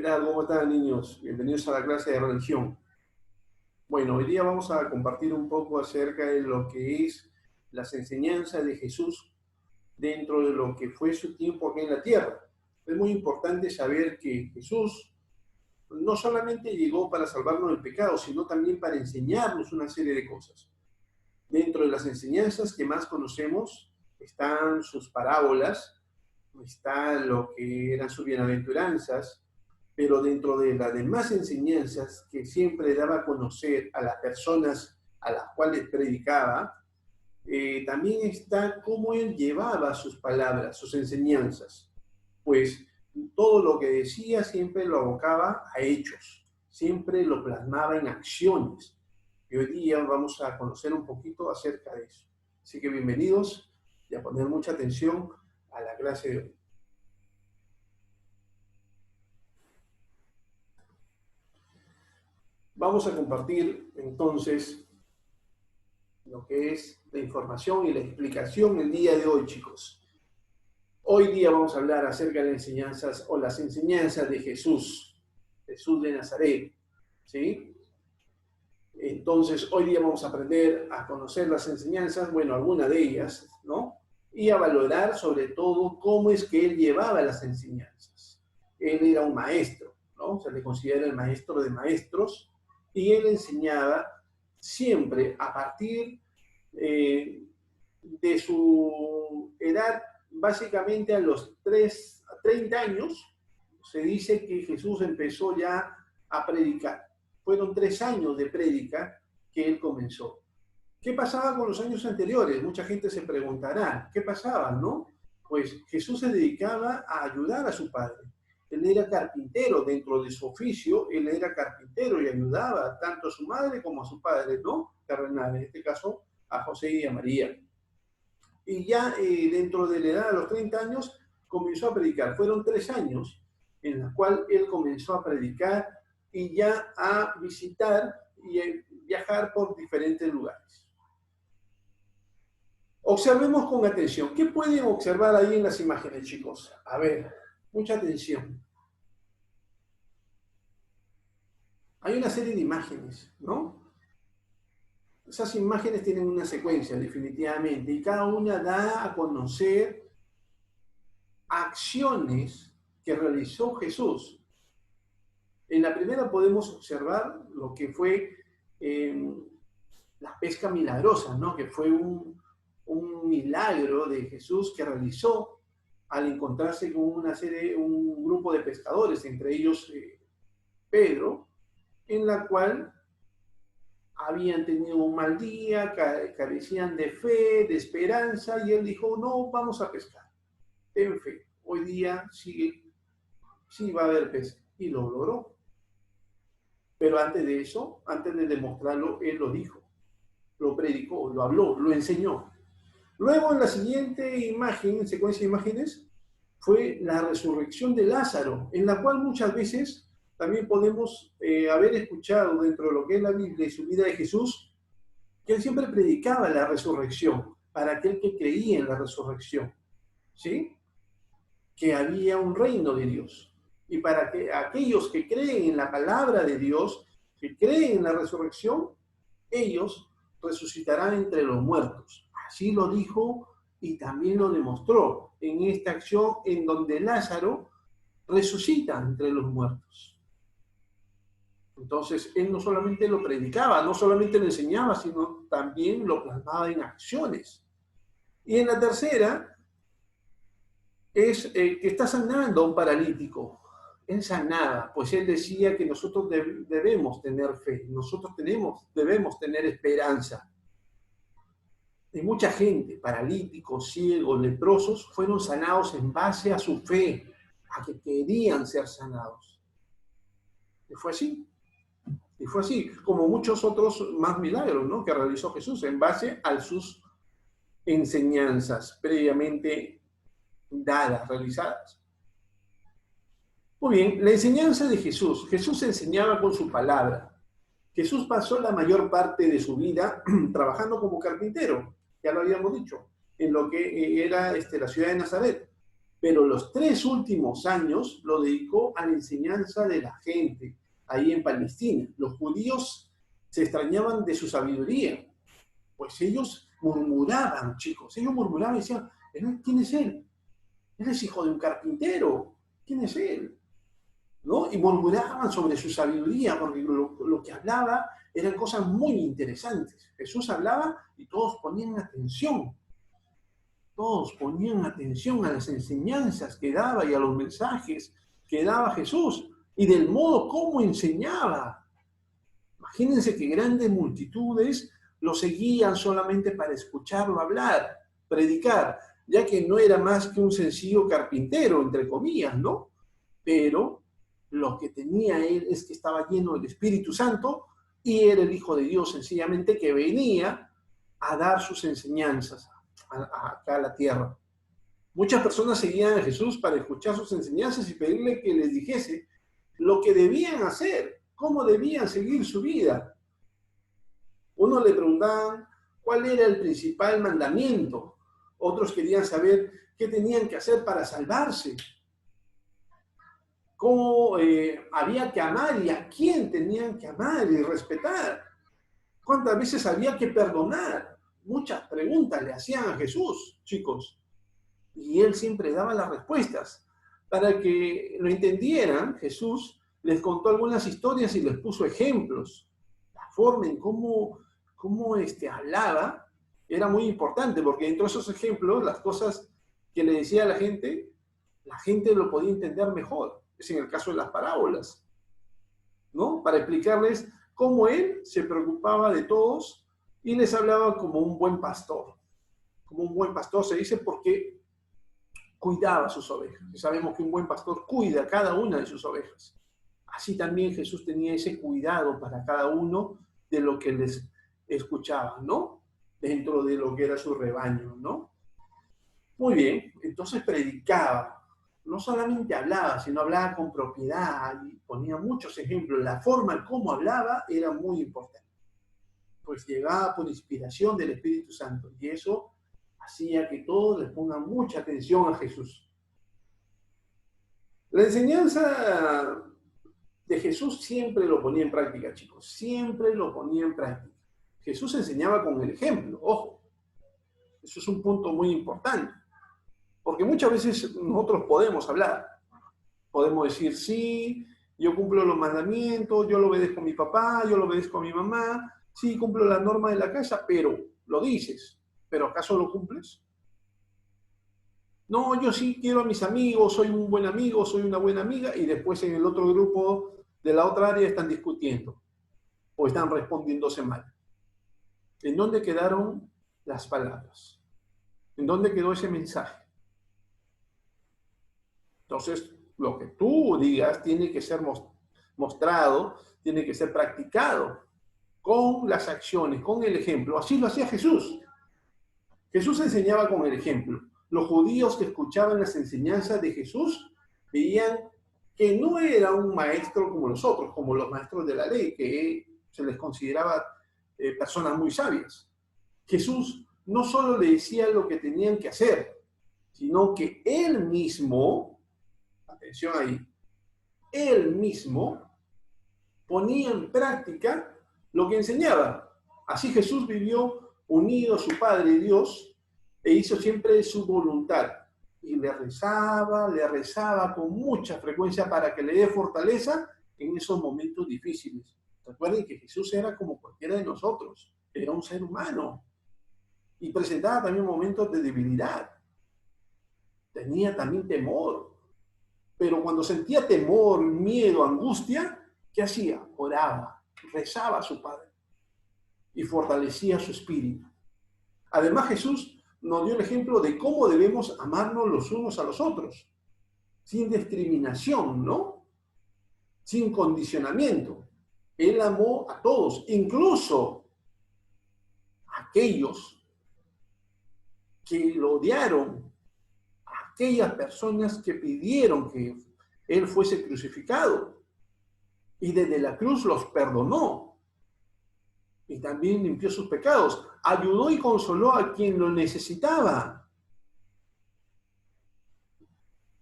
¿Qué tal? ¿Cómo están, niños? Bienvenidos a la clase de religión. Bueno, hoy día vamos a compartir un poco acerca de lo que es las enseñanzas de Jesús dentro de lo que fue su tiempo aquí en la tierra. Es muy importante saber que Jesús no solamente llegó para salvarnos del pecado, sino también para enseñarnos una serie de cosas. Dentro de las enseñanzas que más conocemos están sus parábolas, está lo que eran sus bienaventuranzas, pero dentro de las demás enseñanzas que siempre daba a conocer a las personas a las cuales predicaba, también está cómo él llevaba sus palabras, sus enseñanzas. Pues todo lo que decía siempre lo abocaba a hechos, siempre lo plasmaba en acciones. Y hoy día vamos a conocer un poquito acerca de eso. Así que bienvenidos y a poner mucha atención a la clase de hoy. Vamos a compartir entonces lo que es la información y la explicación el día de hoy, chicos. Hoy día vamos a hablar acerca de las enseñanzas o las enseñanzas de Jesús, Jesús de Nazaret, ¿sí? Entonces, hoy día vamos a aprender a conocer las enseñanzas, bueno, algunas de ellas, ¿no? Y a valorar sobre todo cómo es que él llevaba las enseñanzas. Él era un maestro, ¿no? Se le considera el maestro de maestros, y él enseñaba siempre a partir de su edad, básicamente a los 30 años, se dice que Jesús empezó ya a predicar. Fueron 3 años de prédica que él comenzó. ¿Qué pasaba con los años anteriores? Mucha gente se preguntará, ¿qué pasaba, no? Pues Jesús se dedicaba a ayudar a su padre. Él era carpintero dentro de su oficio, él era carpintero y ayudaba tanto a su madre como a su padre, ¿no? Terrenal, en este caso a José y a María. Y ya dentro de la edad de los 30 años comenzó a predicar. Fueron 3 años en los cuales él comenzó a predicar y ya a visitar y viajar por diferentes lugares. Observemos con atención. ¿Qué pueden observar ahí en las imágenes, chicos? A ver, mucha atención. Hay una serie de imágenes, ¿no? Esas imágenes tienen una secuencia, definitivamente, y cada una da a conocer acciones que realizó Jesús. En la primera podemos observar lo que fue la pesca milagrosa, ¿no? Que fue un milagro de Jesús que realizó al encontrarse con un grupo de pescadores, entre ellos Pedro, en la cual habían tenido un mal día, carecían de fe, de esperanza, y él dijo, no, vamos a pescar, ten fe, hoy día sí va a haber pesca, y lo logró. Pero antes de eso, antes de demostrarlo, él lo dijo, lo predicó, lo habló, lo enseñó. Luego, en la siguiente imagen, secuencia de imágenes, fue la resurrección de Lázaro, en la cual muchas veces también podemos haber escuchado dentro de lo que es la Biblia y su vida de Jesús, que él siempre predicaba la resurrección para aquel que creía en la resurrección, ¿sí? Que había un reino de Dios. Y para que aquellos que creen en la palabra de Dios, que creen en la resurrección, ellos resucitarán entre los muertos. Así lo dijo y también lo demostró en esta acción en donde Lázaro resucita entre los muertos. Entonces, él no solamente lo predicaba, no solamente lo enseñaba, sino también lo plasmaba en acciones. Y en la tercera es que está sanando a un paralítico. Él sanaba, pues él decía que nosotros debemos tener fe, nosotros debemos tener esperanza. Y mucha gente, paralíticos, ciegos, leprosos, fueron sanados en base a su fe, a que querían ser sanados. Y fue así. Y fue así, como muchos otros más milagros, ¿no? Que realizó Jesús en base a sus enseñanzas previamente dadas, realizadas. Muy bien, la enseñanza de Jesús. Jesús enseñaba con su palabra. Jesús pasó la mayor parte de su vida trabajando como carpintero, ya lo habíamos dicho, en lo que era la ciudad de Nazaret. Pero los 3 últimos años lo dedicó a la enseñanza de la gente ahí en Palestina. Los judíos se extrañaban de su sabiduría, pues ellos murmuraban, chicos, ellos murmuraban y decían, ¿quién es él? Él es hijo de un carpintero, ¿quién es él? ¿No? Y murmuraban sobre su sabiduría, porque lo que hablaba eran cosas muy interesantes. Jesús hablaba y todos ponían atención. Todos ponían atención a las enseñanzas que daba y a los mensajes que daba Jesús y del modo como enseñaba. Imagínense que grandes multitudes lo seguían solamente para escucharlo hablar, predicar, ya que no era más que un sencillo carpintero, entre comillas, ¿no? Pero lo que tenía él es que estaba lleno del Espíritu Santo y era el Hijo de Dios, sencillamente, que venía a dar sus enseñanzas acá a la tierra. Muchas personas seguían a Jesús para escuchar sus enseñanzas y pedirle que les dijese lo que debían hacer, cómo debían seguir su vida. Unos le preguntaban cuál era el principal mandamiento, otros querían saber qué tenían que hacer para salvarse, cómo había que amar y a quién tenían que amar y respetar, cuántas veces había que perdonar. Muchas preguntas le hacían a Jesús, chicos, y él siempre daba las respuestas. Para que lo entendieran, Jesús les contó algunas historias y les puso ejemplos. La forma en cómo hablaba era muy importante, porque dentro de esos ejemplos, las cosas que le decía a la gente lo podía entender mejor. Es en el caso de las parábolas, ¿no? Para explicarles cómo él se preocupaba de todos y les hablaba como un buen pastor. Como un buen pastor se dice porque cuidaba sus ovejas. Y sabemos que un buen pastor cuida cada una de sus ovejas. Así también Jesús tenía ese cuidado para cada uno de lo que les escuchaba, ¿no? Dentro de lo que era su rebaño, ¿no? Muy bien, entonces predicaba. No solamente hablaba, sino hablaba con propiedad y ponía muchos ejemplos. La forma en cómo hablaba era muy importante. Pues llegaba por inspiración del Espíritu Santo y eso hacía que todos les pongan mucha atención a Jesús. La enseñanza de Jesús siempre lo ponía en práctica, chicos, siempre lo ponía en práctica. Jesús enseñaba con el ejemplo, ojo, eso es un punto muy importante, porque muchas veces nosotros podemos hablar, podemos decir, sí, yo cumplo los mandamientos, yo lo obedezco a mi papá, yo lo obedezco a mi mamá, sí, cumplo las normas de la casa, pero lo dices, ¿pero acaso lo cumples? No, yo sí quiero a mis amigos, soy un buen amigo, soy una buena amiga, y después en el otro grupo de la otra área están discutiendo o están respondiéndose mal. ¿En dónde quedaron las palabras? ¿En dónde quedó ese mensaje? Entonces, lo que tú digas tiene que ser mostrado, tiene que ser practicado con las acciones, con el ejemplo. Así lo hacía Jesús. Jesús enseñaba con el ejemplo. Los judíos que escuchaban las enseñanzas de Jesús veían que no era un maestro como los otros, como los maestros de la ley, que se les consideraba personas muy sabias. Jesús no solo le decía lo que tenían que hacer, sino que él mismo, atención ahí, él mismo ponía en práctica lo que enseñaba. Así Jesús vivió unido a su Padre Dios e hizo siempre su voluntad. Y le rezaba con mucha frecuencia para que le dé fortaleza en esos momentos difíciles. Recuerden que Jesús era como cualquiera de nosotros, era un ser humano y presentaba también momentos de debilidad. Tenía también temor, pero cuando sentía temor, miedo, angustia, ¿qué hacía? Oraba, rezaba a su Padre y fortalecía su espíritu. Además, Jesús nos dio el ejemplo de cómo debemos amarnos los unos a los otros, sin discriminación, ¿no? Sin condicionamiento. Él amó a todos, incluso a aquellos que lo odiaron, a aquellas personas que pidieron que él fuese crucificado. Y desde la cruz los perdonó. Y también limpió sus pecados. Ayudó y consoló a quien lo necesitaba.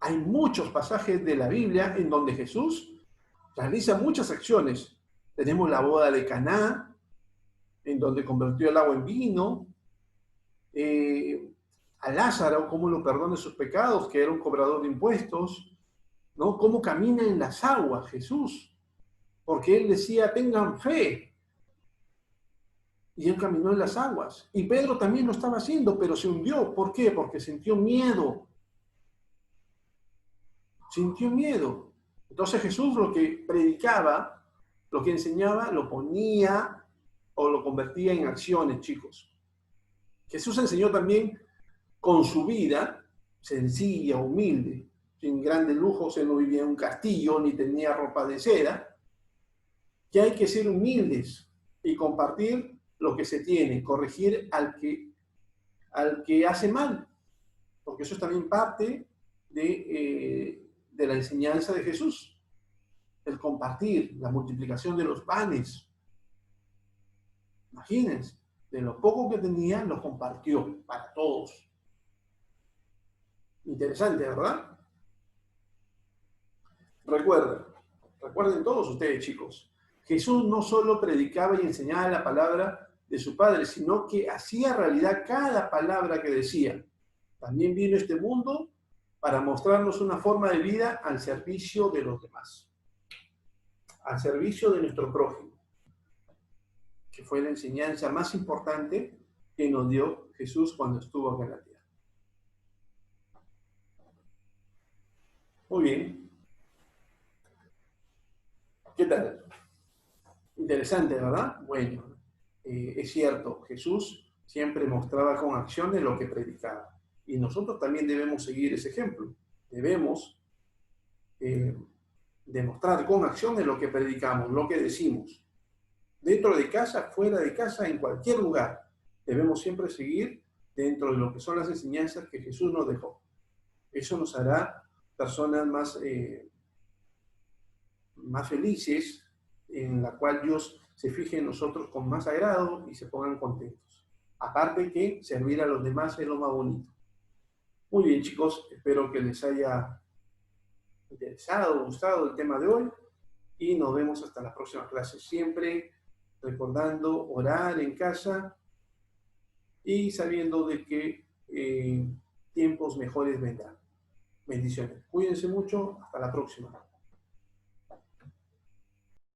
Hay muchos pasajes de la Biblia en donde Jesús realiza muchas acciones. Tenemos la boda de Caná, en donde convirtió el agua en vino, a Lázaro, cómo lo perdona sus pecados, que era un cobrador de impuestos, ¿no? Cómo camina en las aguas Jesús, porque él decía, tengan fe. Y él caminó en las aguas. Y Pedro también lo estaba haciendo, pero se hundió. ¿Por qué? Porque sintió miedo. Sintió miedo. Entonces Jesús lo que predicaba, lo que enseñaba, lo ponía o lo convertía en acciones, chicos. Jesús enseñó también con su vida, sencilla, humilde, sin grandes lujos. Él no vivía en un castillo ni tenía ropa de seda, que hay que ser humildes y compartir lo que se tiene, corregir al que hace mal, porque eso es también parte de la enseñanza de Jesús, el compartir, la multiplicación de los panes. Imagínense, de lo poco que tenía, lo compartió para todos. Interesante, ¿verdad? Recuerden todos ustedes, chicos, Jesús no solo predicaba y enseñaba la palabra de su Padre, sino que hacía realidad cada palabra que decía. También vino a este mundo para mostrarnos una forma de vida al servicio de los demás, al servicio de nuestro prójimo, que fue la enseñanza más importante que nos dio Jesús cuando estuvo acá en la tierra. Muy bien. ¿Qué tal? Interesante, ¿verdad? Bueno, es cierto, Jesús siempre mostraba con acciones lo que predicaba. Y nosotros también debemos seguir ese ejemplo. Debemos demostrar con acciones lo que predicamos, lo que decimos. Dentro de casa, fuera de casa, en cualquier lugar. Debemos siempre seguir dentro de lo que son las enseñanzas que Jesús nos dejó. Eso nos hará personas más felices, en la cual Dios se fije en nosotros con más agrado y se pongan contentos. Aparte que servir a los demás es lo más bonito. Muy bien, chicos, espero que les haya interesado, gustado el tema de hoy y nos vemos hasta la próxima clase. Siempre recordando orar en casa y sabiendo de que tiempos mejores vendrán. Bendiciones. Cuídense mucho. Hasta la próxima.